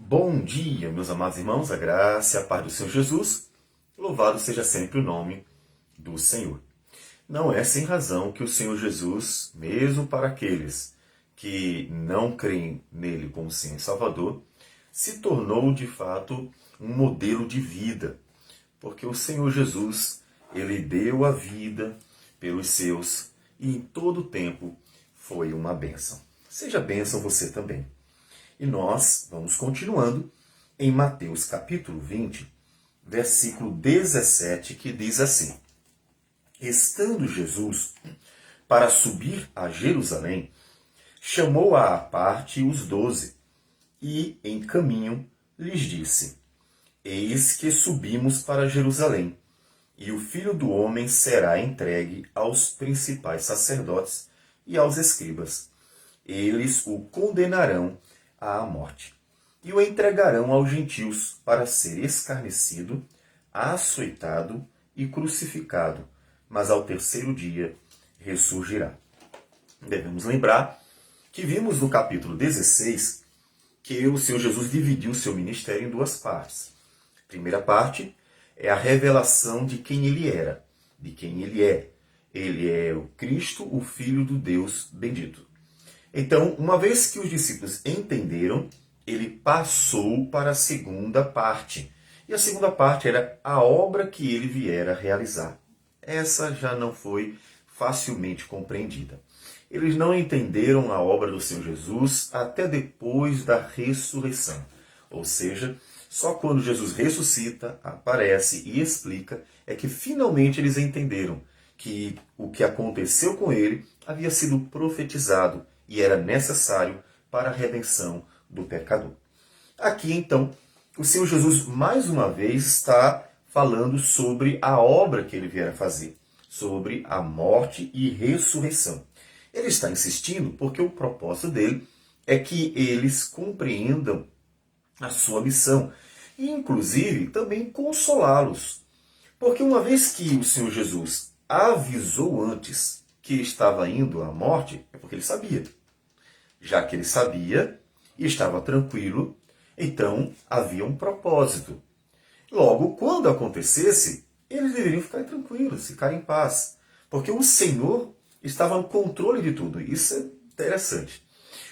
Bom dia, meus amados irmãos, a graça e a paz do Senhor Jesus. Louvado seja sempre o nome do Senhor. Não é sem razão que o Senhor Jesus, mesmo para aqueles que não creem nele como Senhor e Salvador, se tornou de fato um modelo de vida. Porque o Senhor Jesus, ele deu a vida pelos seus e em todo o tempo foi uma bênção. Seja bênção você também. E nós vamos continuando em Mateus capítulo 20, versículo 17, que diz assim: Estando Jesus para subir a Jerusalém, chamou à parte os 12 e, em caminho, lhes disse: Eis que subimos para Jerusalém, e o Filho do Homem será entregue aos principais sacerdotes e aos escribas. Eles o condenarão à morte e o entregarão aos gentios para ser escarnecido, açoitado e crucificado, mas ao terceiro dia ressurgirá. Devemos lembrar que vimos no capítulo 16 que o Senhor Jesus dividiu seu ministério em duas partes. A primeira parte é a revelação de quem ele era, de quem ele é. Ele é o Cristo, o Filho do Deus bendito. Então, uma vez que os discípulos entenderam, ele passou para a segunda parte. E a segunda parte era a obra que ele viera realizar. Essa já não foi facilmente compreendida. Eles não entenderam a obra do Senhor Jesus até depois da ressurreição. Ou seja, só quando Jesus ressuscita, aparece e explica, é que finalmente eles entenderam que o que aconteceu com ele havia sido profetizado e era necessário para a redenção do pecador. Aqui, então, o Senhor Jesus, mais uma vez, está falando sobre a obra que ele viera fazer, sobre a morte e ressurreição. Ele está insistindo porque o propósito dele é que eles compreendam a sua missão e, inclusive, também consolá-los. Porque uma vez que o Senhor Jesus avisou antes que estava indo à morte, é porque ele sabia. Já que ele sabia e estava tranquilo, então havia um propósito. Logo, quando acontecesse, eles deveriam ficar tranquilos, ficar em paz. Porque o Senhor estava no controle de tudo. Isso é interessante.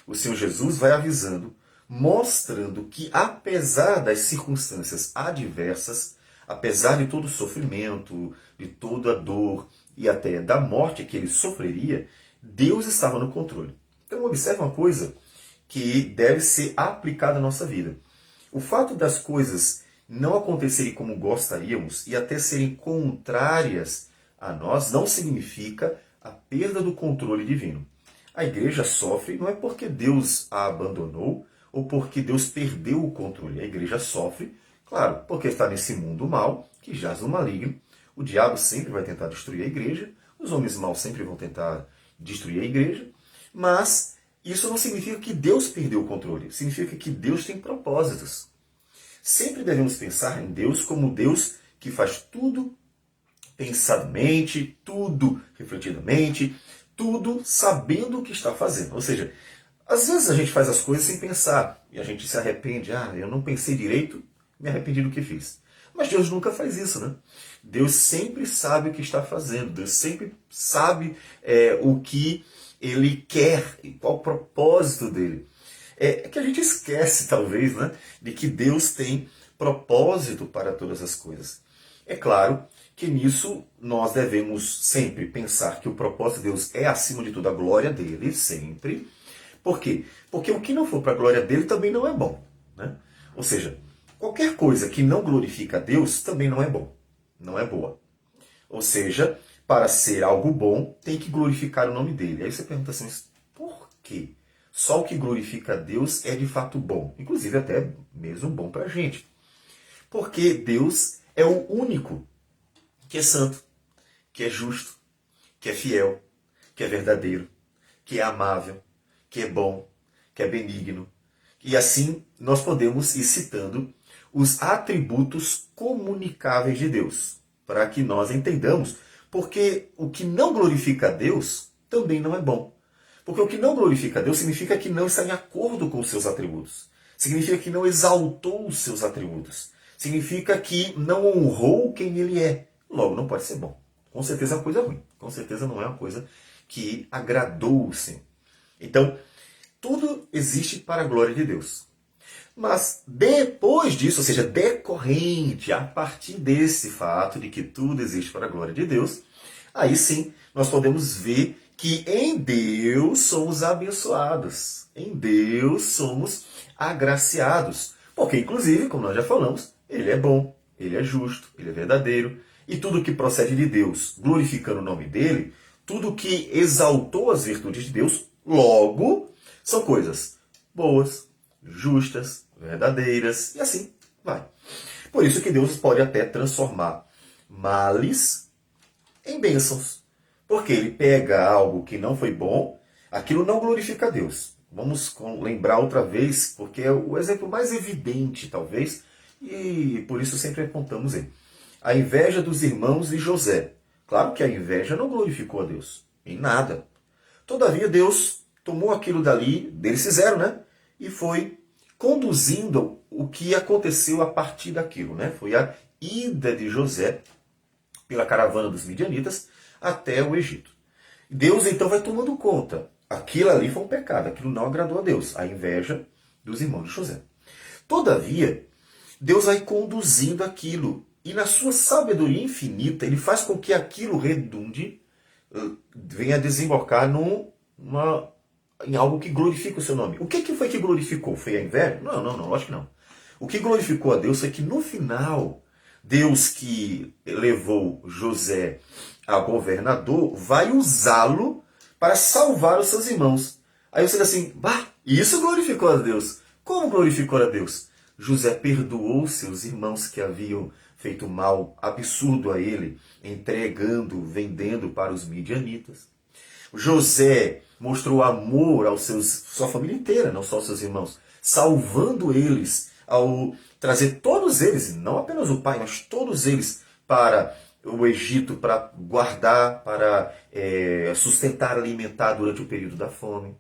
O Senhor Jesus vai avisando, mostrando que apesar das circunstâncias adversas, apesar de todo o sofrimento, de toda a dor e até da morte que ele sofreria, Deus estava no controle. Então observe uma coisa que deve ser aplicada à nossa vida. O fato das coisas não acontecerem como gostaríamos e até serem contrárias a nós não significa a perda do controle divino. A igreja sofre não é porque Deus a abandonou ou porque Deus perdeu o controle. A igreja sofre, claro, porque está nesse mundo mal, que jaz no maligno. O diabo sempre vai tentar destruir a igreja, os homens maus sempre vão tentar destruir a igreja, mas isso não significa que Deus perdeu o controle, significa que Deus tem propósitos. Sempre devemos pensar em Deus como Deus que faz tudo pensadamente, tudo refletidamente, tudo sabendo o que está fazendo. Ou seja, às vezes a gente faz as coisas sem pensar e a gente se arrepende. Eu não pensei direito, me arrependi do que fiz. Mas Deus nunca faz isso, né? Deus sempre sabe o que está fazendo, Deus sempre sabe o que ele quer e qual o propósito dele. É que a gente esquece, talvez, né, de que Deus tem propósito para todas as coisas. É claro que nisso nós devemos sempre pensar que o propósito de Deus é, acima de tudo, a glória dele, sempre. Por quê? Porque o que não for para a glória dele também não é bom, né? Ou seja, qualquer coisa que não glorifica a Deus também não é bom, não é boa. Ou seja, para ser algo bom, tem que glorificar o nome dele. Aí você pergunta assim, mas por quê? Só o que glorifica a Deus é de fato bom. Inclusive até mesmo bom para a gente. Porque Deus é o único que é santo, que é justo, que é fiel, que é verdadeiro, que é amável, que é bom, que é benigno. E assim nós podemos ir citando os atributos comunicáveis de Deus, para que nós entendamos, porque o que não glorifica a Deus também não é bom. Porque o que não glorifica a Deus significa que não está em acordo com os seus atributos. significa que não exaltou os seus atributos, significa que não honrou quem ele é. Logo, não pode ser bom. Com certeza é uma coisa ruim. Com certeza não é uma coisa que agradou o Senhor. Então, tudo existe para a glória de Deus. Mas depois disso, ou seja, decorrente, a partir desse fato de que tudo existe para a glória de Deus, aí sim nós podemos ver que em Deus somos abençoados, em Deus somos agraciados. Porque, inclusive, como nós já falamos, Ele é bom, Ele é justo, Ele é verdadeiro, e tudo que procede de Deus, glorificando o nome dEle, tudo que exaltou as virtudes de Deus, logo, são coisas boas, justas, verdadeiras, e assim vai. Por isso que Deus pode até transformar males em bênçãos. Porque ele pega algo que não foi bom, aquilo não glorifica a Deus. Vamos lembrar outra vez, porque é o exemplo mais evidente, talvez, e por isso sempre apontamos ele. A inveja dos irmãos de José. Claro que a inveja não glorificou a Deus, em nada. Todavia, Deus tomou aquilo dali, deles fizeram, né? E foi conduzindo o que aconteceu a partir daquilo, né? Foi a ida de José pela caravana dos midianitas até o Egito. Deus então vai tomando conta. Aquilo ali foi um pecado, aquilo não agradou a Deus, a inveja dos irmãos de José. Todavia, Deus vai conduzindo aquilo e na sua sabedoria infinita, ele faz com que aquilo redunde, venha a desembocar em algo que glorifica o seu nome. O que foi que glorificou? Foi a inveja? Não, lógico que não. O que glorificou a Deus foi que no final, Deus que levou José a governador, vai usá-lo para salvar os seus irmãos. Aí você diz assim, isso glorificou a Deus. Como glorificou a Deus? José perdoou seus irmãos que haviam feito mal absurdo a ele, entregando, vendendo para os midianitas. José mostrou amor aos sua família inteira, não só aos seus irmãos, salvando eles ao trazer todos eles, não apenas o pai, mas todos eles para o Egito, para guardar, para sustentar, alimentar durante o período da fome.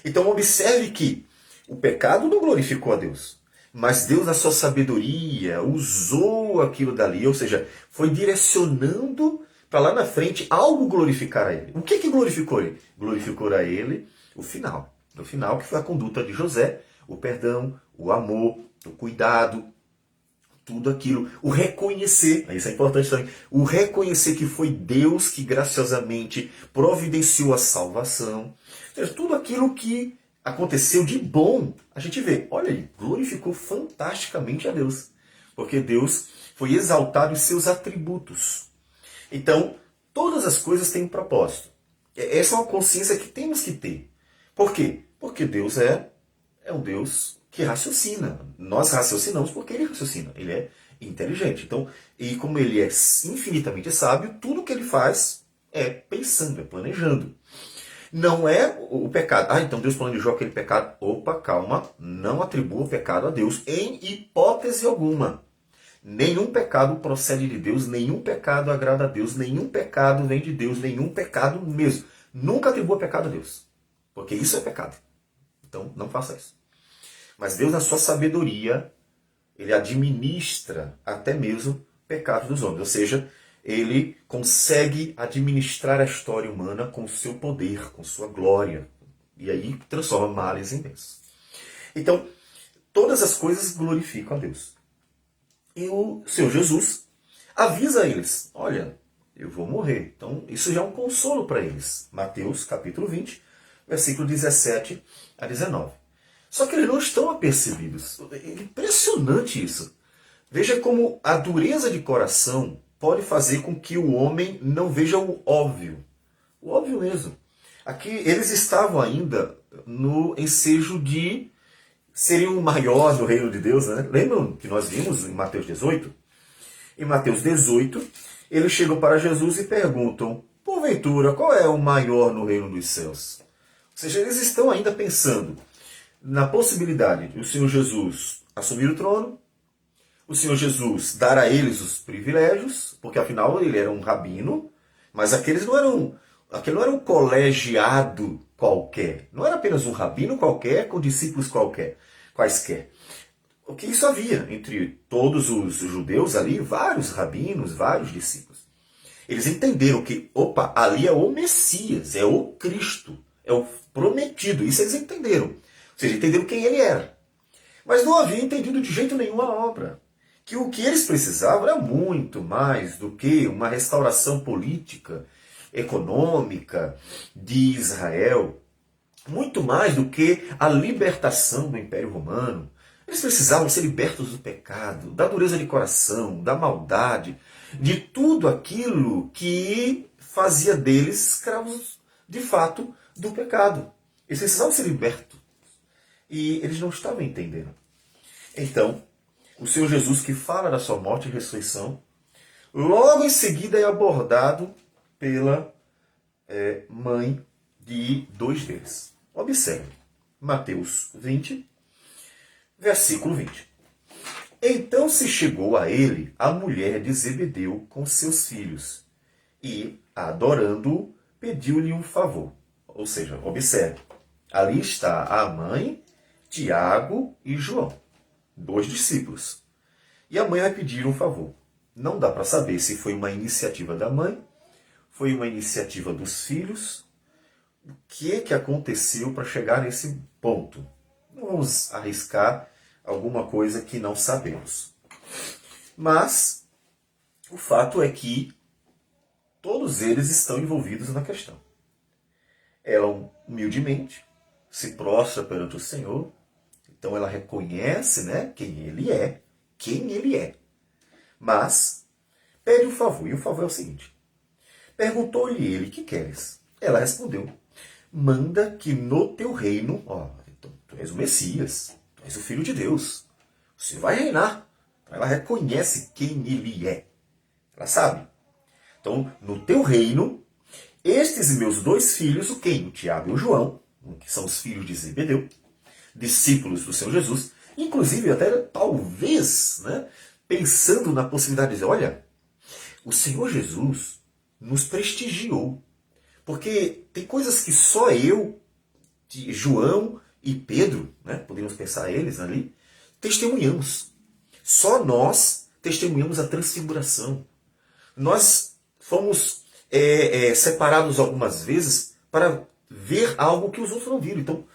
Então observe que o pecado não glorificou a Deus, mas Deus, na sua sabedoria, usou aquilo dali, ou seja, foi direcionando para lá na frente algo glorificar a ele. O que glorificou ele? Glorificou a ele o final. O final, que foi a conduta de José, o perdão, o amor, o cuidado, tudo aquilo. O reconhecer, isso é importante também, o reconhecer que foi Deus que graciosamente providenciou a salvação. Ou seja, tudo aquilo que aconteceu de bom, a gente vê, olha aí, glorificou fantasticamente a Deus. Porque Deus foi exaltado em seus atributos. Então, todas as coisas têm um propósito. Essa é uma consciência que temos que ter. Por quê? Porque Deus é um Deus que raciocina. Nós raciocinamos porque Ele raciocina. Ele é inteligente. Então, e como Ele é infinitamente sábio, tudo que Ele faz é pensando, é planejando. Não é o pecado. Então Deus planejou aquele pecado. Opa, calma. Não atribua o pecado a Deus em hipótese alguma. Nenhum pecado procede de Deus, nenhum pecado agrada a Deus, nenhum pecado vem de Deus, nenhum pecado mesmo. Nunca atribua pecado a Deus, porque isso é pecado. Então, não faça isso. Mas Deus, na sua sabedoria, Ele administra até mesmo pecados dos homens. Ou seja, Ele consegue administrar a história humana com o seu poder, com sua glória. E aí transforma males em bênçãos. Então, todas as coisas glorificam a Deus. E o Senhor Jesus avisa eles, olha, eu vou morrer. Então, isso já é um consolo para eles. Mateus, capítulo 20, versículo 17 a 19. Só que eles não estão apercebidos. É impressionante isso. Veja como a dureza de coração pode fazer com que o homem não veja o óbvio. O óbvio mesmo. Aqui eles estavam ainda no ensejo de seriam o maior no reino de Deus, né? Lembram que nós vimos em Mateus 18? Em Mateus 18, eles chegam para Jesus e perguntam, porventura, qual é o maior no reino dos céus? Ou seja, eles estão ainda pensando na possibilidade de o Senhor Jesus assumir o trono, o Senhor Jesus dar a eles os privilégios, porque afinal ele era um rabino, mas aquele não era um colegiado qualquer, não era apenas um rabino qualquer com discípulos qualquer. quaisquer. O que isso havia entre todos os judeus ali, vários rabinos, vários discípulos. Eles entenderam que, opa, ali é o Messias, é o Cristo, é o prometido. Isso eles entenderam. Ou seja, entenderam quem ele era. Mas não havia entendido de jeito nenhum a obra. Que o que eles precisavam era muito mais do que uma restauração política, econômica de Israel. Muito mais do que a libertação do Império Romano. Eles precisavam ser libertos do pecado, da dureza de coração, da maldade, de tudo aquilo que fazia deles escravos, de fato, do pecado. Eles precisavam ser libertos. E eles não estavam entendendo. Então, o Senhor Jesus, que fala da sua morte e ressurreição, logo em seguida é abordado pela mãe de dois deles. Observe, Mateus 20, versículo 20. Então se chegou a ele a mulher de Zebedeu com seus filhos, e, adorando-o, pediu-lhe um favor. Ou seja, observe, ali está a mãe, Tiago e João, dois discípulos. E a mãe vai pedir um favor. Não dá para saber se foi uma iniciativa da mãe, foi uma iniciativa dos filhos. O que aconteceu para chegar nesse ponto? Não vamos arriscar alguma coisa que não sabemos. Mas o fato é que todos eles estão envolvidos na questão. Ela humildemente se prostra perante o Senhor, então ela reconhece, né, quem ele é. Mas pede um favor, e o favor é o seguinte. Perguntou-lhe ele, que queres? Ela respondeu, manda que no teu reino, então, tu és o Messias, tu és o Filho de Deus, você vai reinar. Ela reconhece quem ele é. Ela sabe. Então, no teu reino, estes meus dois filhos, o quem? O Tiago e o João, que são os filhos de Zebedeu, discípulos do Senhor Jesus, inclusive até talvez, né, pensando na possibilidade de dizer, olha, o Senhor Jesus nos prestigiou, porque tem coisas que só eu, João e Pedro, né, poderíamos pensar eles ali, testemunhamos. Só nós testemunhamos a transfiguração. Nós fomos separados algumas vezes para ver algo que os outros não viram. Então,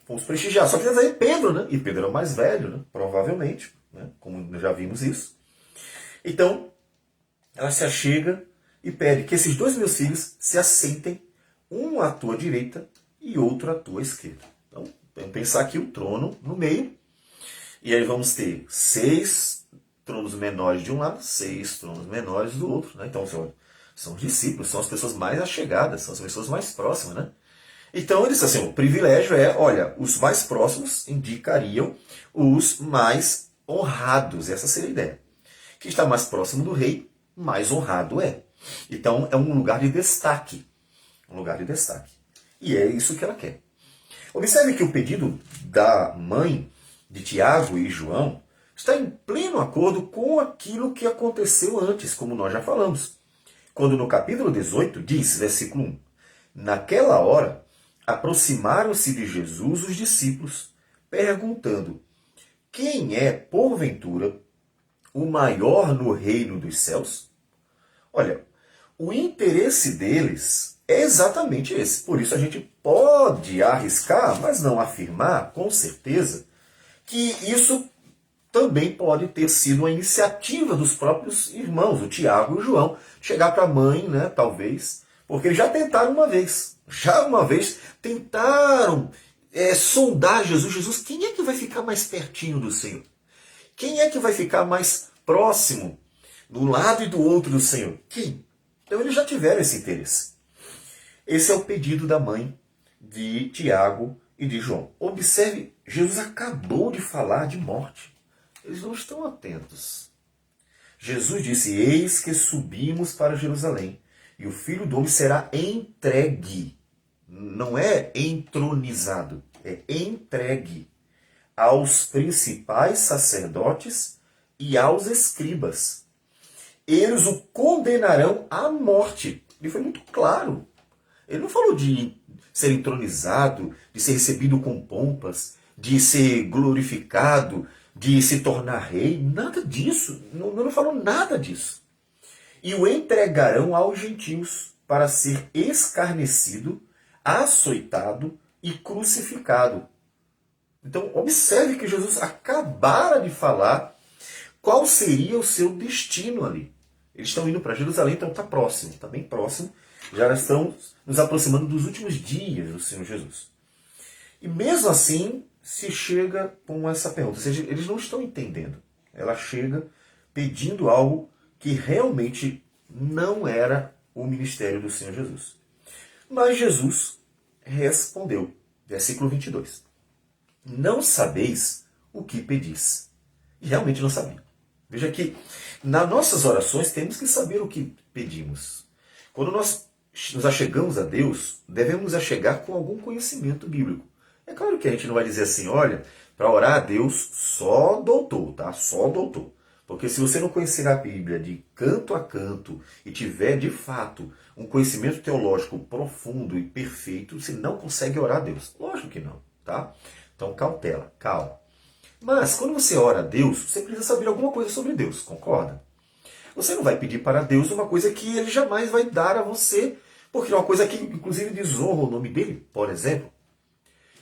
fomos prestigiar. Só que aí Pedro, né? E Pedro era o mais velho, né? Provavelmente, né? Como já vimos isso. Então, ela se achega e pede que esses dois meus filhos se assentem, um à tua direita e outro à tua esquerda. Então, vamos pensar aqui o trono no meio. E aí vamos ter 6 tronos menores de um lado, 6 tronos menores do outro. Né? Então, são os discípulos, são as pessoas mais achegadas, são as pessoas mais próximas, né? Então, eles assim, o privilégio é, olha, os mais próximos indicariam os mais honrados. Essa seria a ideia. Quem está mais próximo do rei, mais honrado é. Então, é um lugar de destaque. Um lugar de destaque. E é isso que ela quer. Observe que o pedido da mãe de Tiago e João está em pleno acordo com aquilo que aconteceu antes, como nós já falamos. Quando no capítulo 18 diz, versículo 1, naquela hora aproximaram-se de Jesus os discípulos, perguntando, quem é, porventura, o maior no reino dos céus? Olha, o interesse deles é exatamente esse. Por isso a gente pode arriscar, mas não afirmar com certeza, que isso também pode ter sido uma iniciativa dos próprios irmãos, o Tiago e o João, chegar para a mãe, né, talvez, porque eles já tentaram uma vez. Já uma vez tentaram sondar Jesus. Jesus, quem é que vai ficar mais pertinho do Senhor? Quem é que vai ficar mais próximo do lado e do outro do Senhor? Quem? Então eles já tiveram esse interesse. Esse é o pedido da mãe de Tiago e de João. Observe, Jesus acabou de falar de morte. Eles não estão atentos. Jesus disse, eis que subimos para Jerusalém, e o Filho do Homem será entregue. Não é entronizado, é entregue aos principais sacerdotes e aos escribas. Eles o condenarão à morte. Ele foi muito claro. Ele não falou de ser entronizado, de ser recebido com pompas, de ser glorificado, de se tornar rei, nada disso. Não falou nada disso. E o entregarão aos gentios para ser escarnecido, açoitado e crucificado. Então, observe que Jesus acabara de falar qual seria o seu destino ali. Eles estão indo para Jerusalém, então está próximo, está bem próximo. Já estão nos aproximando dos últimos dias do Senhor Jesus. E mesmo assim, se chega com essa pergunta. Ou seja, eles não estão entendendo. Ela chega pedindo algo que realmente não era o ministério do Senhor Jesus. Mas Jesus respondeu, versículo 22. Não sabeis o que pedis. E realmente não sabia. Veja que nas nossas orações temos que saber o que pedimos. Quando nós nos achegamos a Deus, devemos nos achegar com algum conhecimento bíblico. É claro que a gente não vai dizer assim, olha, para orar a Deus só doutor, tá? Só doutor. Porque se você não conhecer a Bíblia de canto a canto e tiver, de fato, um conhecimento teológico profundo e perfeito, você não consegue orar a Deus. Lógico que não, tá? Então, cautela, calma. Mas, quando você ora a Deus, você precisa saber alguma coisa sobre Deus, concorda? Você não vai pedir para Deus uma coisa que Ele jamais vai dar a você, porque é uma coisa que, inclusive, desonra o nome dEle, por exemplo.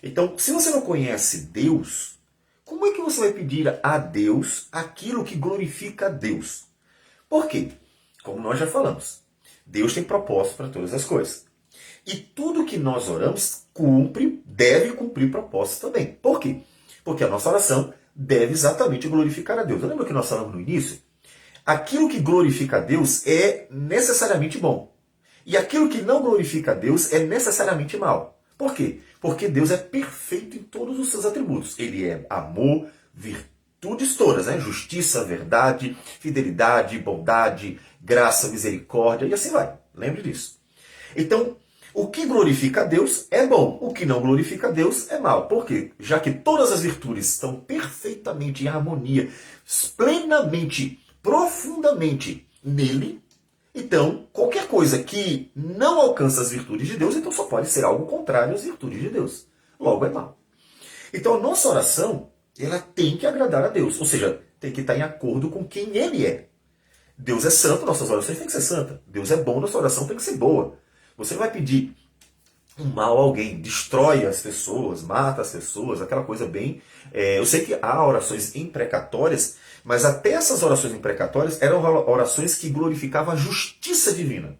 Então, se você não conhece Deus, como é que você vai pedir a Deus aquilo que glorifica a Deus? Por quê? Como nós já falamos, Deus tem propósito para todas as coisas. E tudo que nós oramos deve cumprir propósito também. Por quê? Porque a nossa oração deve exatamente glorificar a Deus. Eu lembro que nós falamos no início? Aquilo que glorifica a Deus é necessariamente bom. E aquilo que não glorifica a Deus é necessariamente mal. Por quê? Porque Deus é perfeito em todos os seus atributos. Ele é amor, virtudes todas, né? Justiça, verdade, fidelidade, bondade, graça, misericórdia e assim vai. Lembre disso. Então, o que glorifica a Deus é bom, o que não glorifica a Deus é mal. Por quê? Já que todas as virtudes estão perfeitamente em harmonia, plenamente, profundamente nele, então qualquer coisa que não alcança as virtudes de Deus, então só pode ser algo contrário às virtudes de Deus. Logo é mal. Então a nossa oração, ela tem que agradar a Deus, ou seja, tem que estar em acordo com quem Ele é. Deus é santo, nossas orações têm que ser santas. Deus é bom, nossa oração tem que ser boa. Você não vai pedir um mal a alguém, destrói as pessoas, mata as pessoas, aquela coisa bem... eu sei que há orações imprecatórias, mas até essas orações imprecatórias eram orações que glorificavam a justiça divina.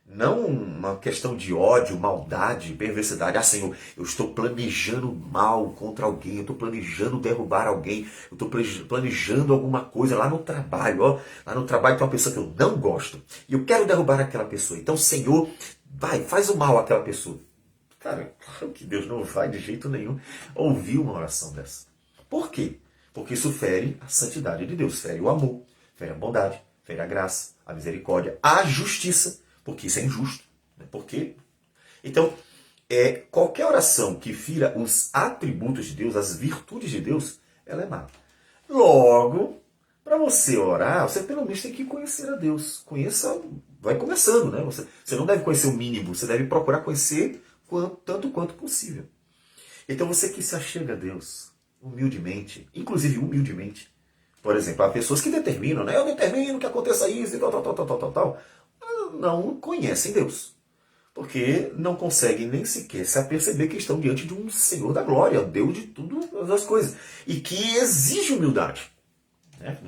Não uma questão de ódio, maldade, perversidade. Ah, Senhor, eu estou planejando mal contra alguém, eu estou planejando derrubar alguém, eu estou planejando alguma coisa lá no trabalho. Ó, lá no trabalho tem uma pessoa que eu não gosto e eu quero derrubar aquela pessoa. Então, Senhor, vai, faz o mal àquela pessoa. Cara, claro que Deus não vai de jeito nenhum ouvir uma oração dessa. Por quê? Porque isso fere a santidade de Deus, fere o amor, fere a bondade, fere a graça, a misericórdia, a justiça. Porque isso é injusto. Né? Por quê? Então, qualquer oração que fira os atributos de Deus, as virtudes de Deus, ela é má. Logo, para você orar, você pelo menos tem que conhecer a Deus. Conheça, vai começando, né? Você não deve conhecer o mínimo, você deve procurar conhecer tanto quanto possível. Então você que se achega a Deus, humildemente, inclusive humildemente. Por exemplo, há pessoas que determinam, né? Eu determino que aconteça isso e tal. Não conhecem Deus. Porque não conseguem nem sequer se aperceber que estão diante de um Senhor da glória, Deus de todas as coisas. E que exige humildade. Né?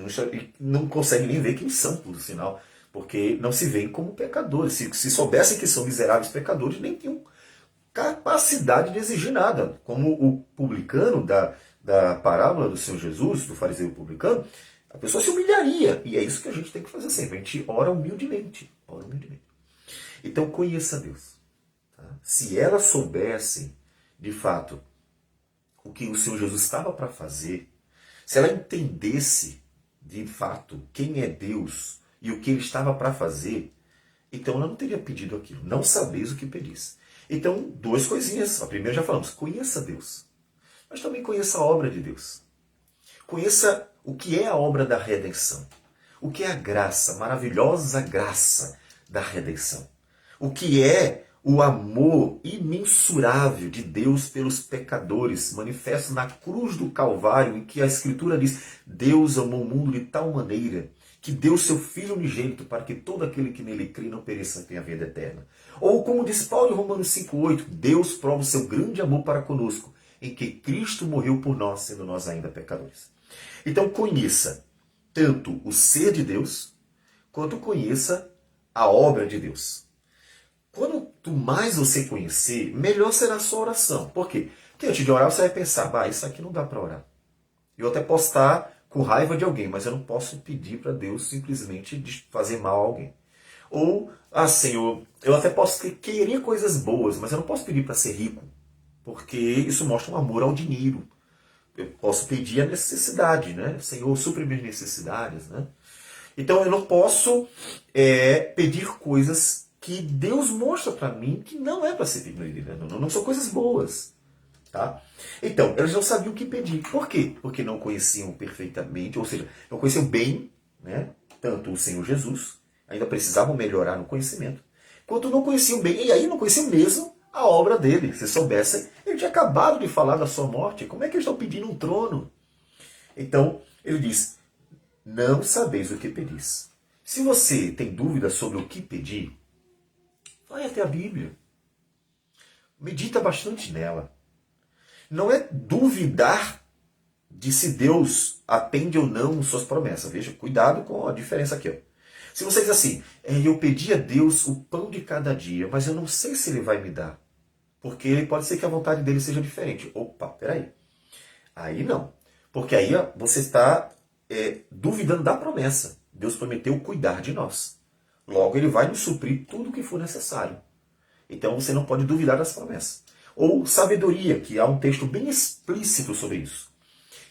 Não conseguem nem ver quem são, por sinal. Porque não se veem como pecadores. Se soubessem que são miseráveis pecadores, nem tinham capacidade de exigir nada. Como o publicano da parábola do Senhor Jesus, do fariseu publicano, a pessoa se humilharia. E é isso que a gente tem que fazer sempre. A gente ora humildemente. Ora humildemente. Então conheça Deus. Tá? Se ela soubesse, de fato, o que o Senhor Jesus estava para fazer, se ela entendesse, de fato, quem é Deus e o que Ele estava para fazer, então ela não teria pedido aquilo. Não sabeis o que pedis. Então, duas coisinhas. A primeira já falamos, conheça Deus. Mas também conheça a obra de Deus. Conheça o que é a obra da redenção. O que é a graça, a maravilhosa graça da redenção. O que é o amor imensurável de Deus pelos pecadores, manifesto na cruz do Calvário, em que a Escritura diz: Deus amou o mundo de tal maneira que deu seu Filho unigênito para que todo aquele que nele crê não pereça, tenha vida eterna. Ou como diz Paulo em Romanos 5,8, Deus prova o seu grande amor para conosco, em que Cristo morreu por nós, sendo nós ainda pecadores. Então conheça tanto o ser de Deus, quanto conheça a obra de Deus. Quanto mais você conhecer, melhor será a sua oração. Por quê? Porque antes de orar você vai pensar, isso aqui não dá para orar. Eu até posso estar com raiva de alguém, mas eu não posso pedir para Deus simplesmente de fazer mal a alguém. Ou, Senhor, eu até posso querer coisas boas, mas eu não posso pedir para ser rico, porque isso mostra um amor ao dinheiro. Eu posso pedir a necessidade, né? Senhor, supre minhas necessidades, né? Então eu não posso pedir coisas que Deus mostra para mim que não é para ser pedido, não são coisas boas. Tá? Então, eles não sabiam o que pedir. Por quê? Porque não conheciam perfeitamente, ou seja, não conheciam bem, né, tanto o Senhor Jesus, ainda precisavam melhorar no conhecimento, quanto não conheciam bem, e aí não conheciam mesmo a obra dele. Se soubessem, ele tinha acabado de falar da sua morte, como é que eles estão pedindo um trono? Então, ele diz, não sabeis o que pedis. Se você tem dúvidas sobre o que pedir, vai até a Bíblia. Medita bastante nela. Não é duvidar de se Deus atende ou não suas promessas. Veja, cuidado com a diferença aqui. Ó. Se você diz assim, eu pedi a Deus o pão de cada dia, mas eu não sei se Ele vai me dar. Porque pode ser que a vontade dele seja diferente. Opa, peraí. Aí não. Porque aí você está duvidando da promessa. Deus prometeu cuidar de nós. Logo, Ele vai nos suprir tudo o que for necessário. Então você não pode duvidar das promessas. Ou sabedoria, que há um texto bem explícito sobre isso.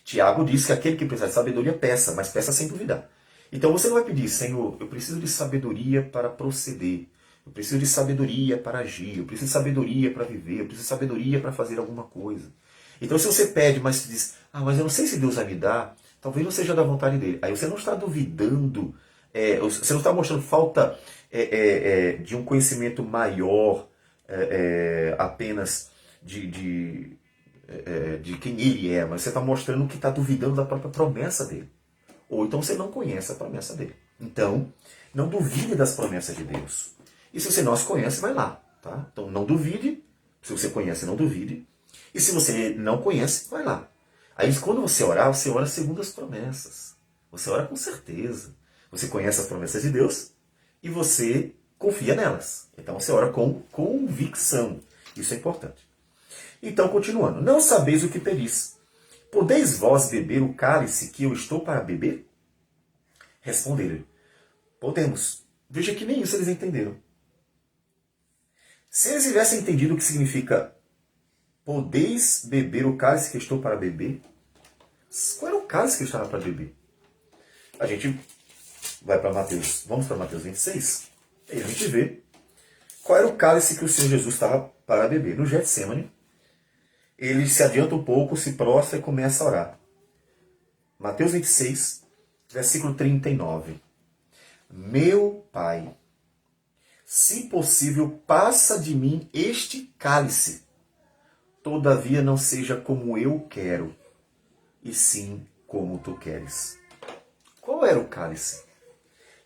Tiago diz que aquele que precisa de sabedoria peça, mas peça sem duvidar. Então você não vai pedir, Senhor, eu preciso de sabedoria para proceder, eu preciso de sabedoria para agir, eu preciso de sabedoria para viver, eu preciso de sabedoria para fazer alguma coisa. Então se você pede, mas diz, mas eu não sei se Deus vai me dar, talvez não seja da vontade dele. Aí você não está duvidando, você não está mostrando falta de um conhecimento maior, apenas de quem ele é, mas você está mostrando que está duvidando da própria promessa dele. Ou então você não conhece a promessa dele. Então, não duvide das promessas de Deus. E se você não as conhece, vai lá. Tá? Então não duvide. Se você conhece, não duvide. E se você não conhece, vai lá. Aí quando você orar, você ora segundo as promessas. Você ora com certeza. Você conhece as promessas de Deus e você confia nelas. Então você ora com convicção. Isso é importante. Então, continuando. Não sabeis o que pedis. Podeis vós beber o cálice que eu estou para beber? Responderam-lhe. Podemos. Veja que nem isso eles entenderam. Se eles tivessem entendido o que significa podeis beber o cálice que eu estou para beber, qual era o cálice que eu estava para beber? A gente vai para Mateus. Vamos para Mateus 26. E aí a gente vê qual era o cálice que o Senhor Jesus estava para beber. No Getsêmani, ele se adianta um pouco, se prostra e começa a orar. Mateus 26, versículo 39. Meu Pai, se possível, passa de mim este cálice. Todavia não seja como eu quero, e sim como tu queres. Qual era o cálice?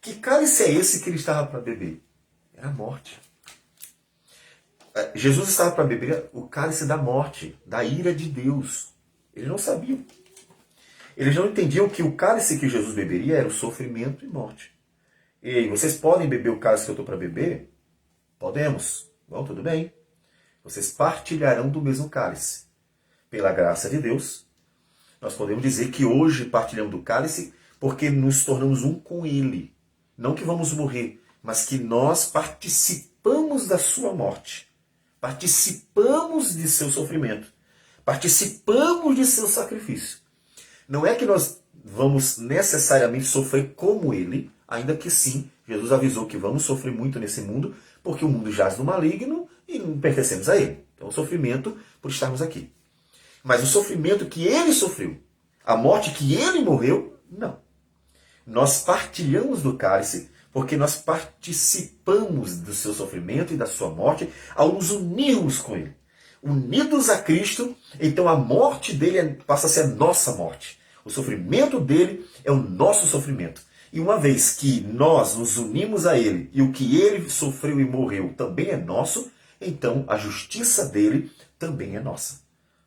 Que cálice é esse que ele estava para beber? Era a morte. Jesus estava para beber o cálice da morte, da ira de Deus. Eles não sabiam. Eles não entendiam que o cálice que Jesus beberia era o sofrimento e morte. E vocês podem beber o cálice que eu estou para beber? Podemos. Bom, tudo bem. Vocês partilharão do mesmo cálice. Pela graça de Deus, nós podemos dizer que hoje partilhamos do cálice porque nos tornamos um com Ele. Não que vamos morrer, mas que nós participamos da sua morte. Participamos de seu sofrimento. Participamos de seu sacrifício. Não é que nós vamos necessariamente sofrer como Ele, ainda que sim, Jesus avisou que vamos sofrer muito nesse mundo, porque o mundo jaz no maligno e não pertencemos a Ele. Então o sofrimento por estarmos aqui. Mas o sofrimento que Ele sofreu, a morte que Ele morreu, não. Nós partilhamos do cálice porque nós participamos do seu sofrimento e da sua morte ao nos unirmos com ele. Unidos a Cristo, então a morte dele passa a ser a nossa morte. O sofrimento dele é o nosso sofrimento. E uma vez que nós nos unimos a ele e o que ele sofreu e morreu também é nosso, então a justiça dele também é nossa.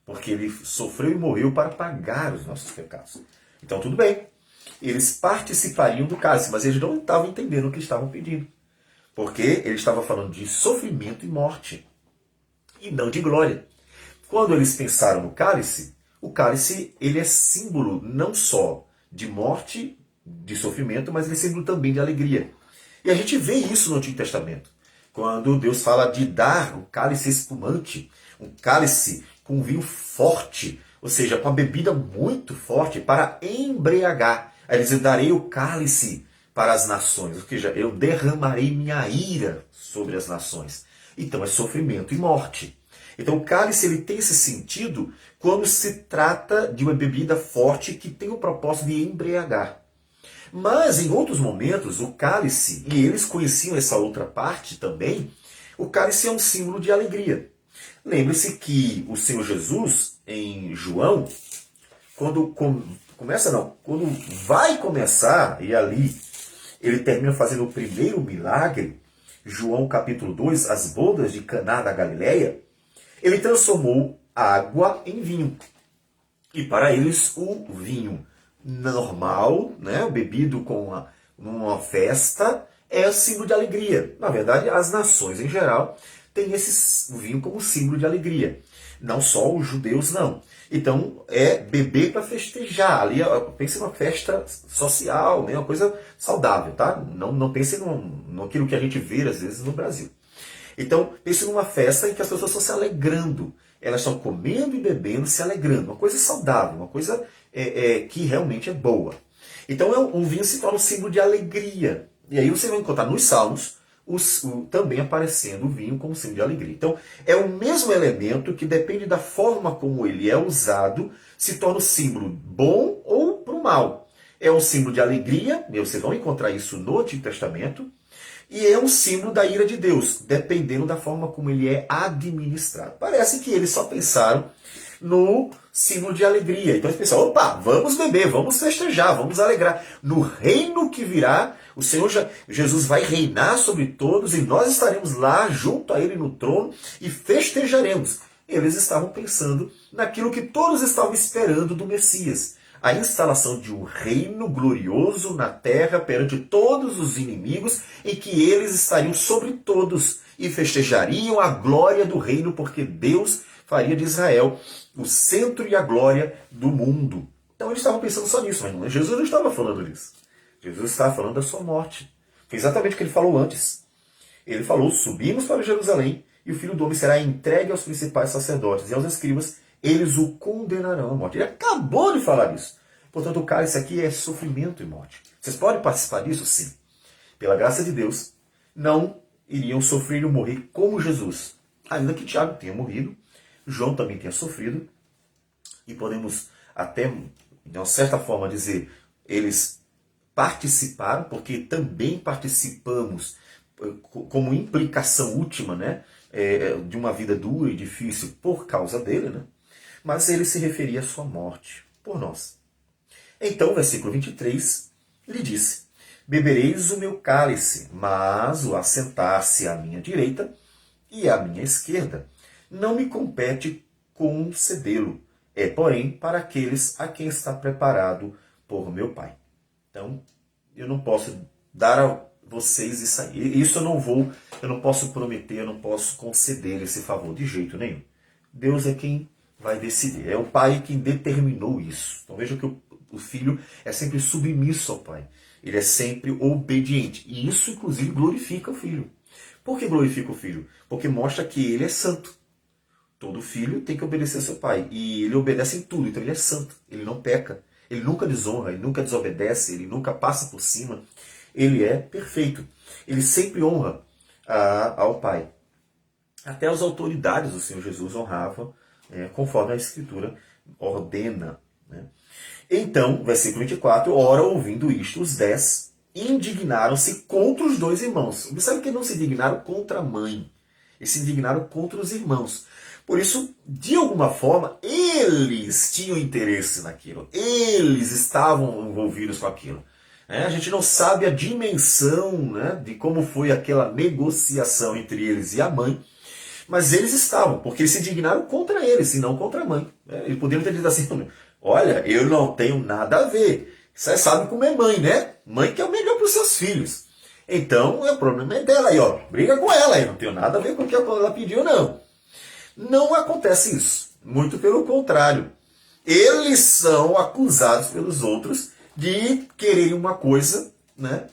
Porque ele sofreu e morreu para pagar os nossos pecados. Então tudo bem. Eles participariam do cálice, mas eles não estavam entendendo o que estavam pedindo. Porque ele estava falando de sofrimento e morte, e não de glória. Quando eles pensaram no cálice, o cálice ele é símbolo não só de morte, de sofrimento, mas ele é símbolo também de alegria. E a gente vê isso no Antigo Testamento. Quando Deus fala de dar o cálice espumante, um cálice com vinho forte, ou seja, com a bebida muito forte para embriagar. Aí ele diz, darei o cálice para as nações, ou seja, eu derramarei minha ira sobre as nações. Então é sofrimento e morte. Então o cálice ele tem esse sentido quando se trata de uma bebida forte que tem o propósito de embriagar. Mas em outros momentos, o cálice, e eles conheciam essa outra parte também, o cálice é um símbolo de alegria. Lembre-se que o Senhor Jesus, em João, quando vai começar, e ali ele termina fazendo o primeiro milagre, João capítulo 2, as bodas de Caná da Galileia, ele transformou água em vinho. E para eles o vinho normal, né, bebido numa festa, é símbolo de alegria. Na verdade, as nações em geral têm o vinho como símbolo de alegria. Não só os judeus, não. Então, é beber para festejar. Ali, pense numa festa social, né? Uma coisa saudável, tá? Não pense naquilo que a gente vê, às vezes, no Brasil. Então, pense numa festa em que as pessoas estão se alegrando. Elas estão comendo e bebendo, se alegrando. Uma coisa saudável, uma coisa que realmente é boa. Então, o vinho se torna um símbolo de alegria. E aí você vai encontrar nos Salmos também aparecendo o vinho como símbolo de alegria. Então, é o mesmo elemento que depende da forma como ele é usado, se torna um símbolo bom ou para o mal. É um símbolo de alegria, e vocês vão encontrar isso no Antigo Testamento, e é um símbolo da ira de Deus, dependendo da forma como ele é administrado. Parece que eles só pensaram no símbolo de alegria. Então eles pensaram, opa, vamos beber, vamos festejar, vamos alegrar. No reino que virá, o Senhor Jesus vai reinar sobre todos e nós estaremos lá junto a Ele no trono e festejaremos. Eles estavam pensando naquilo que todos estavam esperando do Messias. A instalação de um reino glorioso na terra perante todos os inimigos, em que eles estariam sobre todos e festejariam a glória do reino, porque Deus faria de Israel o centro e a glória do mundo. Então eles estavam pensando só nisso, mas Jesus não estava falando disso. Jesus estava falando da sua morte. Foi exatamente o que ele falou antes. Ele falou, subimos para Jerusalém e o Filho do Homem será entregue aos principais sacerdotes e aos escribas, eles o condenarão à morte. Ele acabou de falar isso. Portanto, o cálice aqui é sofrimento e morte. Vocês podem participar disso? Sim. Pela graça de Deus, não iriam sofrer ou morrer como Jesus. Ainda que Tiago tenha morrido, João também tenha sofrido, e podemos até, de uma certa forma, dizer, eles participaram, porque também participamos como implicação última, né, de uma vida dura e difícil por causa dele, né? Mas ele se referia à sua morte por nós. Então, versículo 23, lhe disse, bebereis o meu cálice, mas o assentar-se à minha direita e à minha esquerda não me compete concedê-lo. É, porém, para aqueles a quem está preparado por meu Pai. Então, eu não posso dar a vocês isso aí. Isso eu não posso prometer, eu não posso conceder esse favor de jeito nenhum. Deus é quem vai decidir. É o Pai quem determinou isso. Então veja que o filho é sempre submisso ao Pai. Ele é sempre obediente. E isso, inclusive, glorifica o filho. Por que glorifica o filho? Porque mostra que ele é santo. Todo filho tem que obedecer ao seu pai. E ele obedece em tudo. Então ele é santo. Ele não peca. Ele nunca desonra. Ele nunca desobedece. Ele nunca passa por cima. Ele é perfeito. Ele sempre honra ao Pai. Até as autoridades do Senhor Jesus honravam, conforme a Escritura ordena. Né? Então, versículo 24, ora, ouvindo isto, os 10 indignaram-se contra os dois irmãos. Observe que não se indignaram contra a mãe, eles se indignaram contra os irmãos. Por isso, de alguma forma, eles tinham interesse naquilo, eles estavam envolvidos com aquilo. A gente não sabe a dimensão, né, de como foi aquela negociação entre eles e a mãe, mas eles estavam, porque eles se indignaram contra eles, e não contra a mãe. Eles poderiam ter dito assim, olha, eu não tenho nada a ver. Você sabe como é mãe, né? Mãe quer o melhor para os seus filhos. Então, o problema é dela aí, ó. Briga com ela aí, não tenho nada a ver com o que ela pediu, não. Não acontece isso. Muito pelo contrário. Eles são acusados pelos outros de quererem uma coisa, né,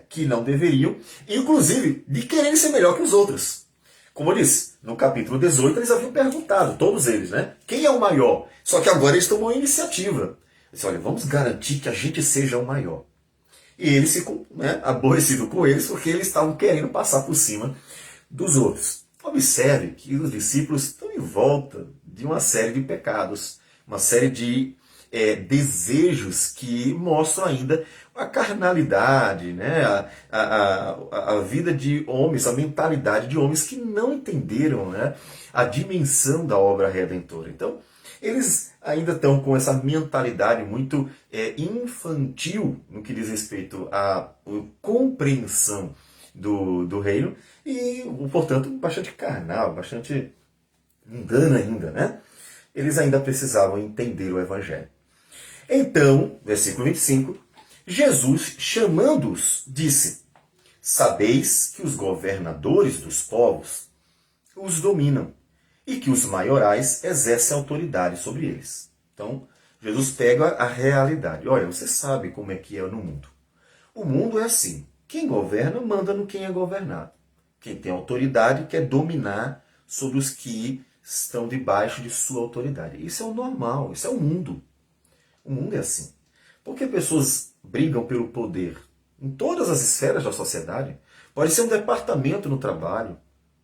que não deveriam, inclusive de quererem ser melhor que os outros. Como eu disse, no capítulo 18 eles haviam perguntado, todos eles, né, quem é o maior? Só que agora eles tomam a iniciativa. Eles olha, vamos garantir que a gente seja o maior. E eles ficam, né, aborrecidos com eles porque eles estavam querendo passar por cima dos outros. Observe que os discípulos estão em volta de uma série de pecados, uma série de desejos que mostram ainda a carnalidade, né? A vida de homens, a mentalidade de homens que não entenderam, né, a dimensão da obra redentora. Então, eles ainda estão com essa mentalidade muito infantil no que diz respeito à compreensão do reino e, portanto, bastante carnal, bastante mundana ainda, né? Eles ainda precisavam entender o Evangelho. Então, versículo 25, Jesus, chamando-os, disse, sabeis que os governadores dos povos os dominam e que os maiorais exercem autoridade sobre eles. Então, Jesus pega a realidade. Olha, você sabe como é que é no mundo. O mundo é assim. Quem governa, manda no quem é governado. Quem tem autoridade quer dominar sobre os que estão debaixo de sua autoridade. Isso é o normal, isso é o mundo. O mundo é assim. Por que pessoas brigam pelo poder? Em todas as esferas da sociedade. Pode ser um departamento no trabalho,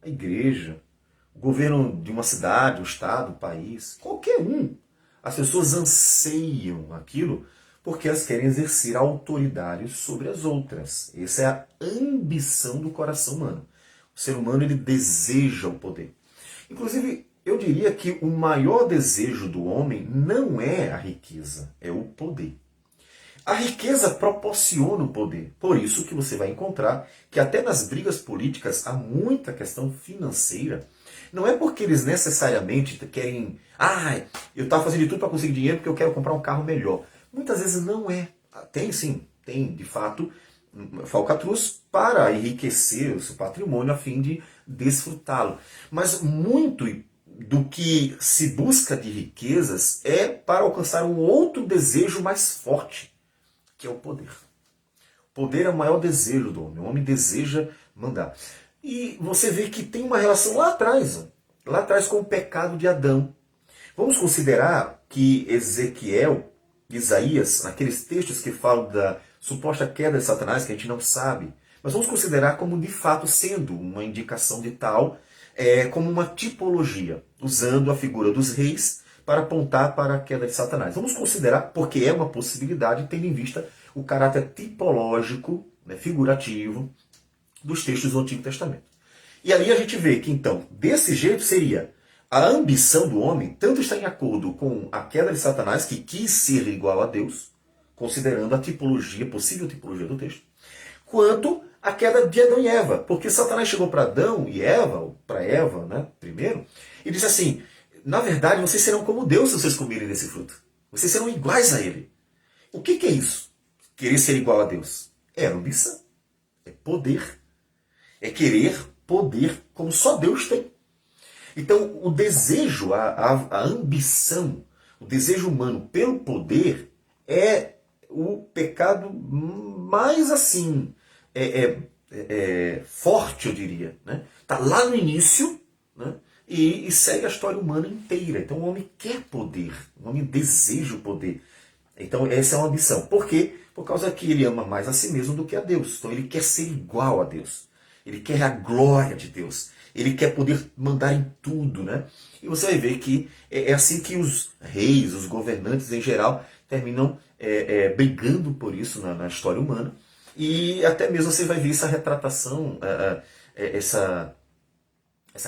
a igreja, o governo de uma cidade, o estado, o país, qualquer um. As pessoas anseiam aquilo porque elas querem exercer autoridade sobre as outras. Essa é a ambição do coração humano. O ser humano, ele deseja o poder. Inclusive, eu diria que o maior desejo do homem não é a riqueza, é o poder. A riqueza proporciona o poder. Por isso que você vai encontrar que até nas brigas políticas há muita questão financeira. Não é porque eles necessariamente querem, eu estava fazendo de tudo para conseguir dinheiro porque eu quero comprar um carro melhor. Muitas vezes não é. Tem sim, tem de fato falcatruas para enriquecer o seu patrimônio a fim de desfrutá-lo. Mas muito do que se busca de riquezas é para alcançar um outro desejo mais forte, que é o poder. O poder é o maior desejo do homem. O homem deseja mandar. E você vê que tem uma relação lá atrás com o pecado de Adão. Vamos considerar que Ezequiel, Isaías, naqueles textos que falam da suposta queda de Satanás, que a gente não sabe, mas vamos considerar como de fato sendo uma indicação de tal, como uma tipologia, usando a figura dos reis para apontar para a queda de Satanás. Vamos considerar, porque é uma possibilidade, tendo em vista o caráter tipológico, né, figurativo, dos textos do Antigo Testamento. E ali a gente vê que, então, desse jeito seria a ambição do homem, tanto está em acordo com a queda de Satanás, que quis ser igual a Deus, considerando a tipologia, possível tipologia do texto, quanto a queda de Adão e Eva. Porque Satanás chegou para Adão e Eva, ou para Eva, né, primeiro, e disse assim, na verdade, vocês serão como Deus se vocês comerem desse fruto. Vocês serão iguais a Ele. O que é isso? Querer ser igual a Deus? É ambição. É poder. É querer poder como só Deus tem. Então, o desejo, a ambição, o desejo humano pelo poder é o pecado mais assim, forte, eu diria. Né? Tá lá no início, né? E segue a história humana inteira. Então, o homem quer poder, o homem deseja o poder. Então, essa é uma ambição. Por quê? Por causa que ele ama mais a si mesmo do que a Deus. Então, ele quer ser igual a Deus. Ele quer a glória de Deus. Ele quer poder mandar em tudo, né? E você vai ver que é assim que os reis, os governantes em geral, terminam brigando por isso na história humana. E até mesmo você vai ver essa retratação, essa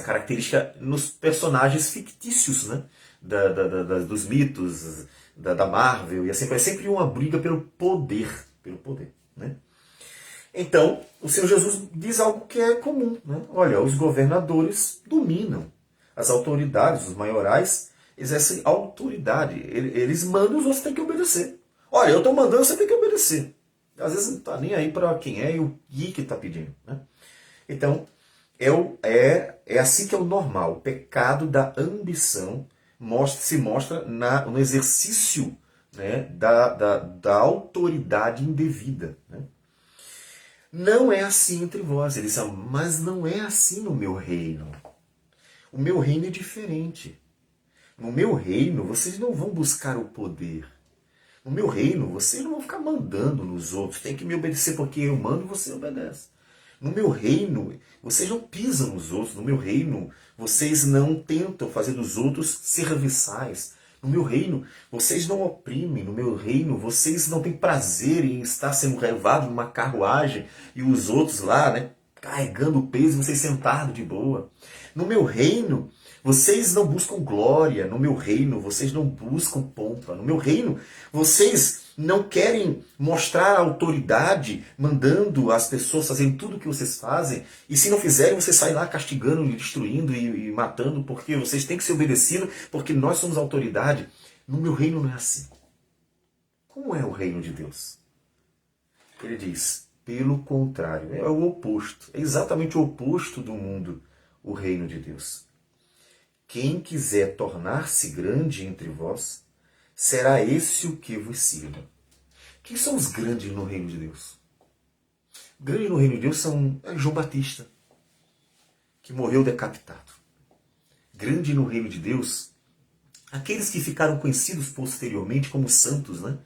característica nos personagens fictícios, né? Dos mitos, da Marvel, e assim, é sempre uma briga pelo poder. Pelo poder, né? Então, o Senhor Jesus diz algo que é comum, né? Olha, os governadores dominam, as autoridades, os maiorais, exercem autoridade. Eles mandam, os outros têm que obedecer. Olha, eu estou mandando, você tem que obedecer. Às vezes não está nem aí para quem é e o que está pedindo, né? Então, é assim que é o normal. O pecado da ambição se mostra no exercício, né, da autoridade indevida. Né? Não é assim entre vós. Eles são, mas não é assim no meu reino. O meu reino é diferente. No meu reino, vocês não vão buscar o poder. No meu reino, vocês não vão ficar mandando nos outros. Tem que me obedecer porque eu mando e você obedece. No meu reino, vocês não pisam nos outros. No meu reino, vocês não tentam fazer dos outros serviçais. No meu reino, vocês não oprimem. No meu reino, vocês não têm prazer em estar sendo levados numa carruagem e os outros lá, né, carregando o peso e vocês sentados de boa. No meu reino, vocês não buscam glória. No meu reino, vocês não buscam pompa. No meu reino, vocês não querem mostrar autoridade, mandando as pessoas fazerem tudo o que vocês fazem. E se não fizerem, vocês saem lá castigando, destruindo e matando, porque vocês têm que ser obedecidos, porque nós somos autoridade. No meu reino não é assim. Como é o reino de Deus? Ele diz, pelo contrário, é o oposto. É exatamente o oposto do mundo, o reino de Deus. Quem quiser tornar-se grande entre vós, será esse o que vos sirva. Quem são os grandes no reino de Deus? Grandes no reino de Deus são João Batista, que morreu decapitado. Grande no reino de Deus, aqueles que ficaram conhecidos posteriormente como santos, né?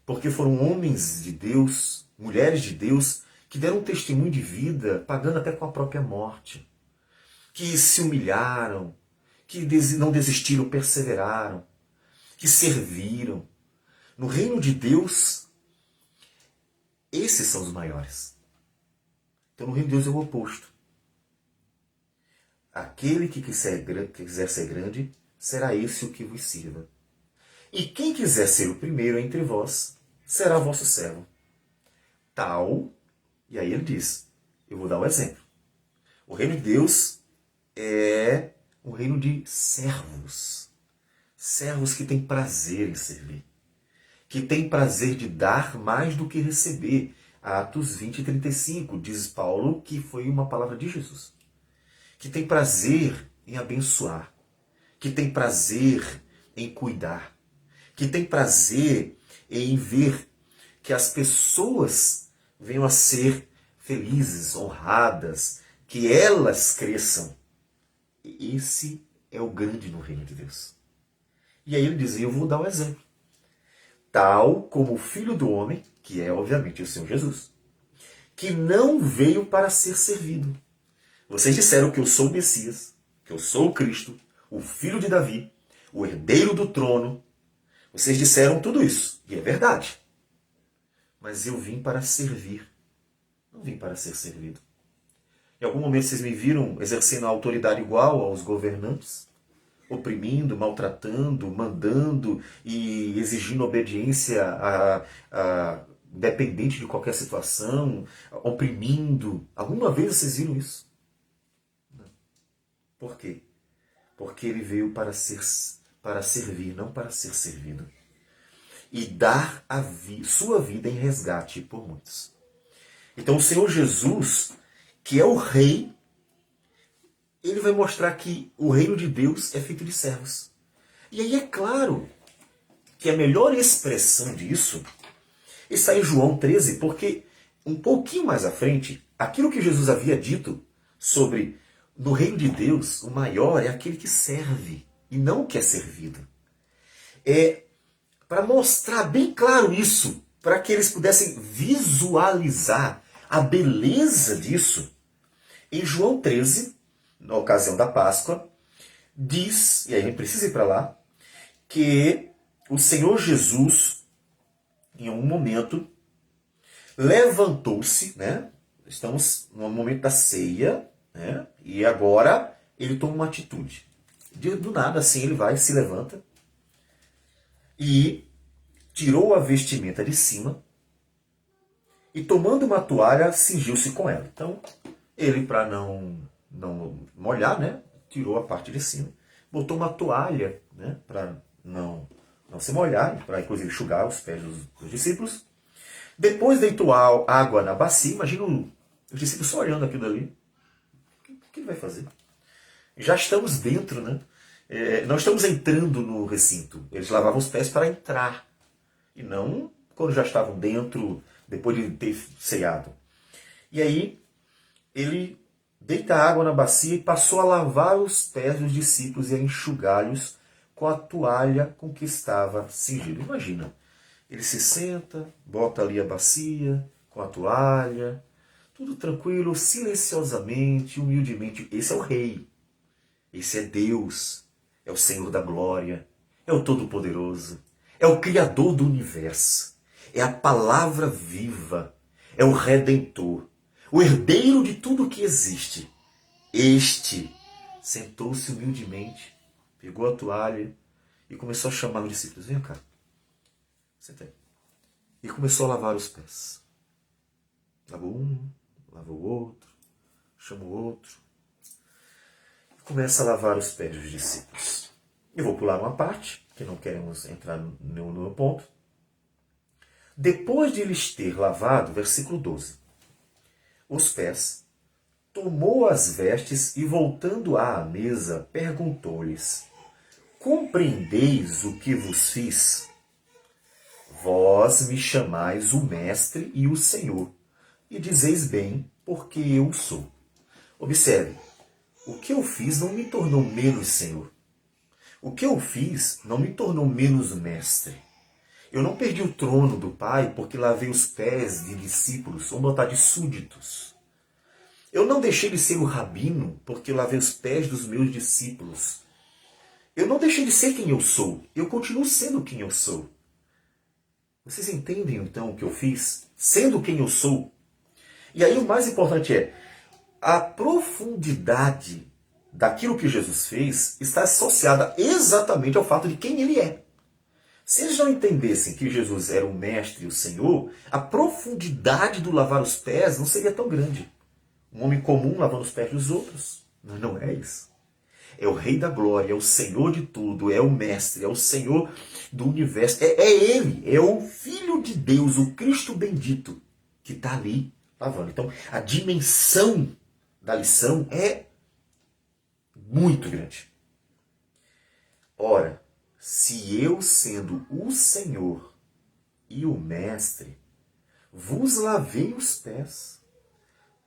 Porque foram homens de Deus, mulheres de Deus, que deram um testemunho de vida, pagando até com a própria morte. Que se humilharam, que não desistiram, perseveraram, que serviram. No reino de Deus, esses são os maiores. Então no reino de Deus é o oposto. Aquele que quiser ser grande, será esse o que vos sirva. E quem quiser ser o primeiro entre vós, será vosso servo. Tal, e aí ele diz, eu vou dar um exemplo. O reino de Deus é um reino de servos. Servos que têm prazer em servir. Que têm prazer de dar mais do que receber. Atos 20:35, diz Paulo que foi uma palavra de Jesus. Que tem prazer em abençoar. Que tem prazer em cuidar. Que tem prazer em ver que as pessoas venham a ser felizes, honradas, que elas cresçam. Esse é o grande no reino de Deus. E aí ele dizia, eu vou dar um exemplo. Tal como o Filho do Homem, que é obviamente o Senhor Jesus, que não veio para ser servido. Vocês disseram que eu sou o Messias, que eu sou o Cristo, o Filho de Davi, o herdeiro do trono. Vocês disseram tudo isso, e é verdade. Mas eu vim para servir, não vim para ser servido. Em algum momento vocês me viram exercendo a autoridade igual aos governantes? Oprimindo, maltratando, mandando e exigindo obediência dependente de qualquer situação, oprimindo. Alguma vez vocês viram isso? Não. Por quê? Porque ele veio para servir, não para ser servido. E dar sua vida em resgate por muitos. Então o Senhor Jesus, que é o Rei, ele vai mostrar que o reino de Deus é feito de servos. E aí é claro que a melhor expressão disso está em João 13, porque um pouquinho mais à frente, aquilo que Jesus havia dito sobre no reino de Deus, o maior é aquele que serve e não o que é servido. É para mostrar bem claro isso, para que eles pudessem visualizar a beleza disso. Em João 13, na ocasião da Páscoa, diz, e aí a gente precisa ir para lá, que o Senhor Jesus, em um momento, levantou-se, né? Estamos no momento da ceia, né? E agora ele toma uma atitude. Do nada, assim, ele vai, se levanta e tirou a vestimenta de cima e, tomando uma toalha, cingiu-se com ela. Então, ele, para não molhar, né? Tirou a parte de cima, botou uma toalha, né? Para não se molhar, para inclusive enxugar os pés dos discípulos. Depois deitou água na bacia. Imagina os discípulos só olhando aquilo ali. O que ele vai fazer? Já estamos dentro, né? Não estamos entrando no recinto. Eles lavavam os pés para entrar. E não quando já estavam dentro, depois de ter ceado. E aí, ele deita água na bacia e passou a lavar os pés dos discípulos e a enxugá-los com a toalha com que estava cingido. Imagina, ele se senta, bota ali a bacia com a toalha, tudo tranquilo, silenciosamente, humildemente. Esse é o Rei, esse é Deus, é o Senhor da glória, é o Todo-Poderoso, é o Criador do universo, é a palavra viva, é o Redentor, o herdeiro de tudo que existe. Este sentou-se humildemente, pegou a toalha e começou a chamar os discípulos. Vem cá, senta aí. E começou a lavar os pés. Lavou um, lavou o outro, chamou o outro. E começa a lavar os pés dos discípulos. Eu vou pular uma parte, que não queremos entrar no ponto. Depois de lhes ter lavado, versículo 12, os pés, tomou as vestes e, voltando à mesa, perguntou-lhes: compreendeis o que vos fiz? Vós me chamais o Mestre e o Senhor, e dizeis bem, porque eu sou. Observe, o que eu fiz não me tornou menos Senhor. O que eu fiz não me tornou menos Mestre. Eu não perdi o trono do Pai porque lavei os pés de discípulos, vamos botar de súditos. Eu não deixei de ser o rabino porque lavei os pés dos meus discípulos. Eu não deixei de ser quem eu sou. Eu continuo sendo quem eu sou. Vocês entendem então o que eu fiz? Sendo quem eu sou. E aí o mais importante é, a profundidade daquilo que Jesus fez está associada exatamente ao fato de quem ele é. Se eles não entendessem que Jesus era o Mestre e o Senhor, a profundidade do lavar os pés não seria tão grande. Um homem comum lavando os pés dos outros. Mas não é isso. É o Rei da Glória, é o Senhor de tudo, é o Mestre, é o Senhor do universo. É Ele, é o Filho de Deus, o Cristo bendito, que está ali lavando. Então, a dimensão da lição é muito grande. Ora, se eu, sendo o Senhor e o Mestre, vos lavei os pés,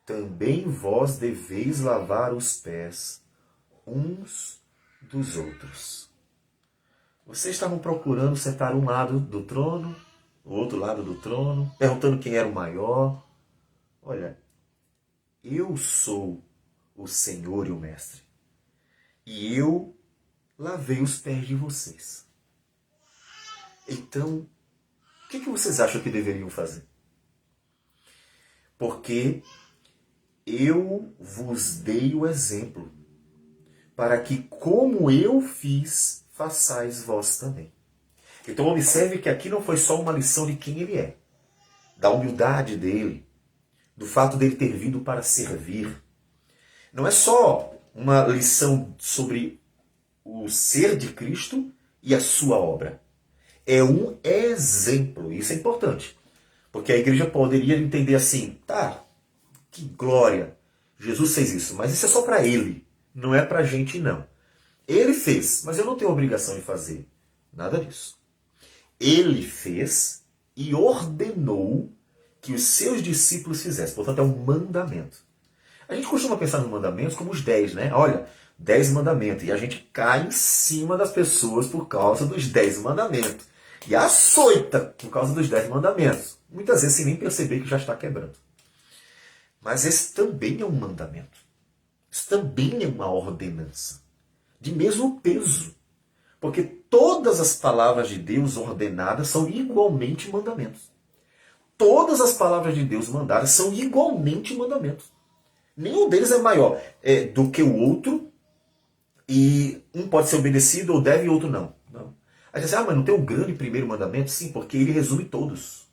também vós deveis lavar os pés uns dos outros. Vocês estavam procurando sentar um lado do trono, o outro lado do trono, perguntando quem era o maior. Olha, eu sou o Senhor e o Mestre. E eu lavei os pés de vocês. Então, o que vocês acham que deveriam fazer? Porque eu vos dei o exemplo, para que, como eu fiz, façais vós também. Então observe que aqui não foi só uma lição de quem ele é, da humildade dele, do fato dele ter vindo para servir. Não é só uma lição sobre o ser de Cristo e a sua obra. É um exemplo, isso é importante. Porque a igreja poderia entender assim, tá, que glória, Jesus fez isso, mas isso é só para ele, não é para a gente não. Ele fez, mas eu não tenho obrigação de fazer. Nada disso. Ele fez e ordenou que os seus discípulos fizessem. Portanto, é um mandamento. A gente costuma pensar nos mandamentos como os 10, né? Olha, 10 mandamentos. E a gente cai em cima das pessoas por causa dos 10 mandamentos. E açoita por causa dos 10 mandamentos. Muitas vezes sem nem perceber que já está quebrando. Mas esse também é um mandamento. Isso também é uma ordenança. De mesmo peso. Porque todas as palavras de Deus ordenadas são igualmente mandamentos. todas as palavras de Deus mandadas são igualmente mandamentos. Nenhum deles é maior do que o outro, e um pode ser obedecido ou deve e outro não. Não. Aí você diz, mas não tem um grande primeiro mandamento? Sim, porque ele resume todos.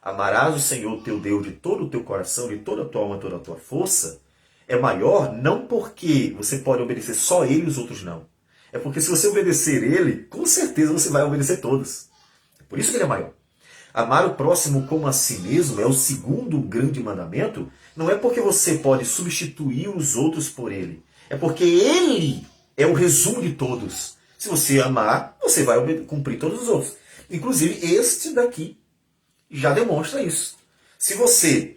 Amarás o Senhor teu Deus de todo o teu coração, de toda a tua alma, toda a tua força, é maior não porque você pode obedecer só ele e os outros não. É porque se você obedecer ele, com certeza você vai obedecer todos. É por isso que ele é maior. Amar o próximo como a si mesmo é o segundo grande mandamento, não é porque você pode substituir os outros por ele. É porque ele é o resumo de todos. Se você amar, você vai cumprir todos os outros. Inclusive, este daqui já demonstra isso. Se você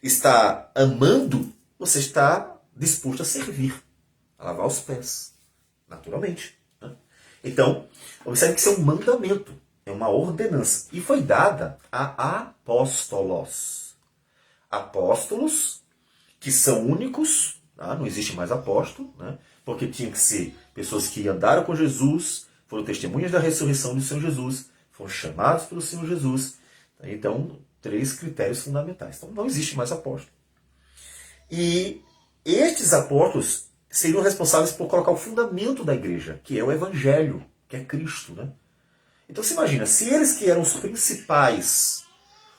está amando, você está disposto a servir, a lavar os pés, naturalmente. Né? Então, observe que isso é um mandamento, é uma ordenança. E foi dada a apóstolos. Apóstolos que são únicos, tá? Não existe mais apóstolo, né? Porque tinha que ser pessoas que andaram com Jesus, foram testemunhas da ressurreição do Senhor Jesus, foram chamados pelo Senhor Jesus. Então, 3 critérios fundamentais. Então, não existe mais apóstolo. E estes apóstolos seriam responsáveis por colocar o fundamento da igreja, que é o Evangelho, que é Cristo. Né? Então, se imagina, se eles que eram os principais,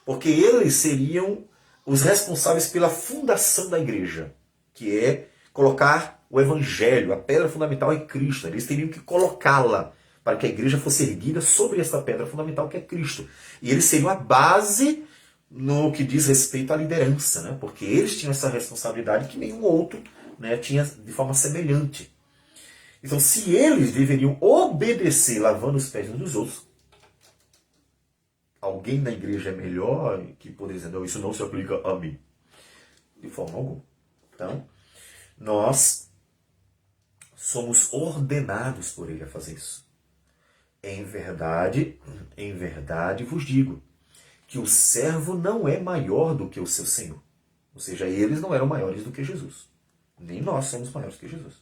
porque eles seriam os responsáveis pela fundação da igreja, que é colocar o Evangelho, a pedra fundamental é Cristo. Eles teriam que colocá-la para que a igreja fosse erguida sobre essa pedra fundamental que é Cristo. E eles seriam a base no que diz respeito à liderança, né? Porque eles tinham essa responsabilidade que nenhum outro, né, tinha de forma semelhante. Então, se eles deveriam obedecer lavando os pés uns dos outros, alguém na igreja é melhor que poder dizer, não, isso não se aplica a mim. De forma alguma. Então, nós somos ordenados por ele a fazer isso. Em verdade vos digo, que o servo não é maior do que o seu senhor. Ou seja, eles não eram maiores do que Jesus. Nem nós somos maiores que Jesus.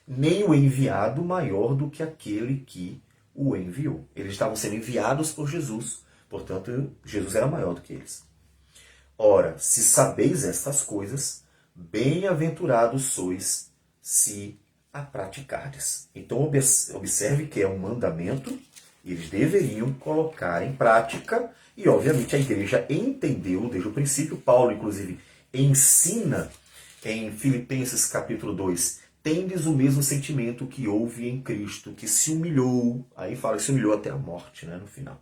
Nem o enviado maior do que aquele que o enviou. Eles estavam sendo enviados por Jesus, portanto, Jesus era maior do que eles. Ora, se sabeis estas coisas, bem-aventurados sois se a praticardes. Então, observe que é um mandamento, eles deveriam colocar em prática, e obviamente a igreja entendeu desde o princípio. Paulo, inclusive, ensina em Filipenses capítulo 2, tendes o mesmo sentimento que houve em Cristo, que se humilhou, aí fala que se humilhou até a morte, né, no final.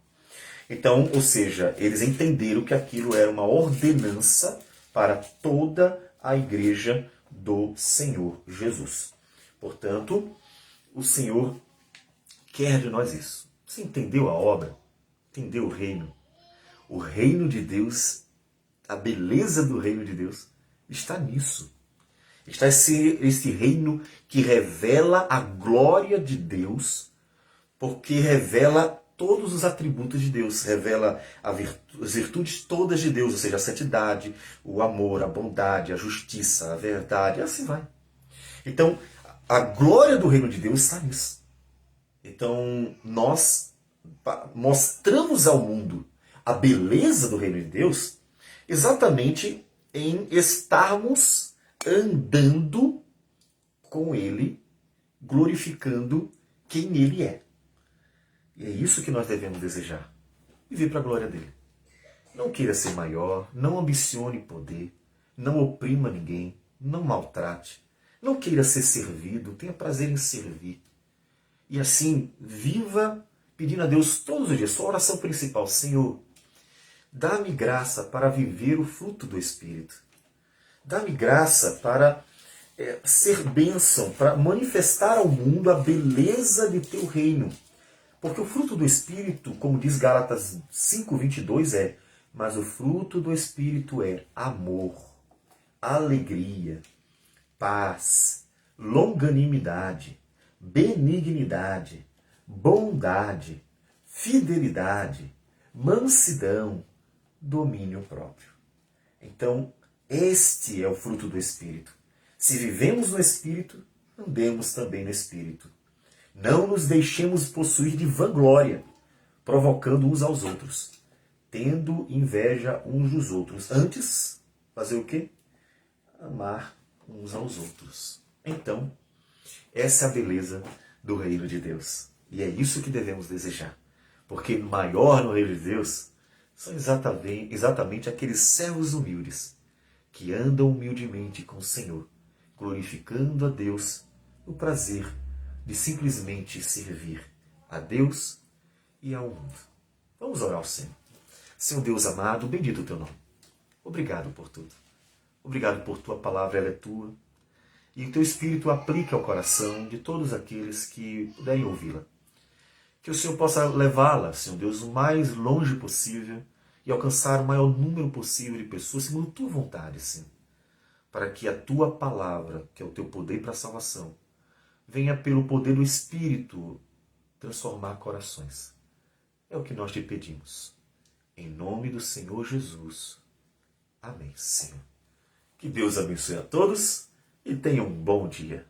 Então, ou seja, eles entenderam que aquilo era uma ordenança para toda a igreja do Senhor Jesus. Portanto, o Senhor quer de nós isso. Você entendeu a obra? Entendeu o reino? O reino de Deus, a beleza do reino de Deus, está nisso. Está esse reino que revela a glória de Deus, porque revela todos os atributos de Deus, revela as virtudes todas de Deus, ou seja, a santidade, o amor, a bondade, a justiça, a verdade, e assim vai. Então, a glória do reino de Deus está nisso. Então, nós mostramos ao mundo a beleza do reino de Deus exatamente em estarmos andando com Ele, glorificando quem Ele é. E é isso que nós devemos desejar. Viver para a glória dele. Não queira ser maior, não ambicione poder, não oprima ninguém, não maltrate, não queira ser servido, tenha prazer em servir. E assim, viva pedindo a Deus todos os dias, sua oração principal, Senhor, dá-me graça para viver o fruto do Espírito. Dá-me graça para ser bênção, para manifestar ao mundo a beleza de teu reino. Porque o fruto do Espírito, como diz Gálatas 5:22, mas o fruto do Espírito é amor, alegria, paz, longanimidade, benignidade, bondade, fidelidade, mansidão, domínio próprio. Então, este é o fruto do Espírito. Se vivemos no Espírito, andemos também no Espírito. Não nos deixemos possuir de vanglória, provocando uns aos outros. tendo inveja uns dos outros. Antes, fazer o quê? Amar uns aos outros. Então, essa é a beleza do reino de Deus. E é isso que devemos desejar. Porque maior no reino de Deus são exatamente aqueles servos humildes que andam humildemente com o Senhor, glorificando a Deus no prazer de simplesmente servir a Deus e ao mundo. Vamos orar ao Senhor. Senhor Deus amado, bendito o teu nome. Obrigado por tudo. Obrigado por tua palavra, ela é tua. E o teu Espírito aplica ao coração de todos aqueles que puderem ouvi-la. Que o Senhor possa levá-la, Senhor Deus, o mais longe possível e alcançar o maior número possível de pessoas segundo tua vontade, Senhor. Para que a tua palavra, que é o teu poder para a salvação, venha pelo poder do Espírito transformar corações. É o que nós te pedimos. Em nome do Senhor Jesus. Amém, Senhor. Que Deus abençoe a todos e tenha um bom dia.